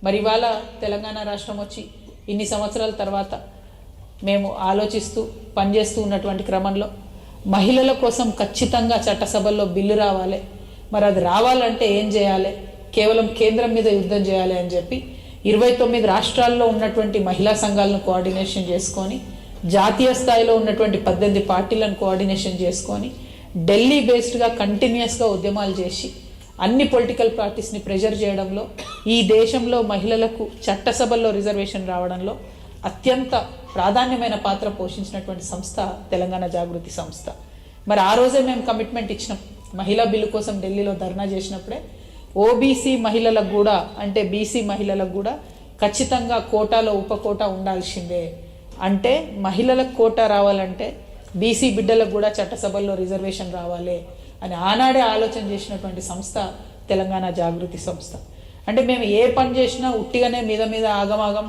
మరి ఇవాళ తెలంగాణ రాష్ట్రం వచ్చి ఇన్ని సంవత్సరాల తర్వాత మేము ఆలోచిస్తూ పనిచేస్తూ ఉన్నటువంటి క్రమంలో మహిళల కోసం ఖచ్చితంగా చట్టసభల్లో బిల్లు రావాలి. మరి అది రావాలంటే ఏం చేయాలి? కేవలం కేంద్రం మీద యుద్ధం చేయాలి అని చెప్పి 29 రాష్ట్రాల్లో ఉన్నటువంటి మహిళా సంఘాలను కోఆర్డినేషన్ చేసుకొని, జాతీయ స్థాయిలో ఉన్నటువంటి 18 పార్టీలను కోఆర్డినేషన్ చేసుకొని, ఢిల్లీ బేస్డ్గా కంటిన్యూస్గా ఉద్యమాలు చేసి అన్ని పొలిటికల్ పార్టీస్ని ప్రెజర్ చేయడంలో, ఈ దేశంలో మహిళలకు చట్టసభల్లో రిజర్వేషన్ రావడంలో అత్యంత ప్రాధాన్యమైన పాత్ర పోషించినటువంటి సంస్థ తెలంగాణ జాగృతి సంస్థ. మరి ఆ రోజే మేము కమిట్మెంట్ ఇచ్చినాం. మహిళా బిల్లు కోసం ఢిల్లీలో ధర్నా చేసినప్పుడే ఓబీసీ మహిళలకు కూడా, అంటే బీసీ మహిళలకు కూడా ఖచ్చితంగా కోటాలో ఉపకోటా ఉండాల్సిందే. అంటే మహిళలకు కోటా రావాలంటే బీసీ బిడ్డలకు కూడా చట్టసభల్లో రిజర్వేషన్ రావాలి అని ఆనాడే ఆలోచన చేసినటువంటి సంస్థ తెలంగాణ జాగృతి సంస్థ. అంటే మేము ఏ పని చేసినా ఉట్టిగానే మీద ఆగమాగం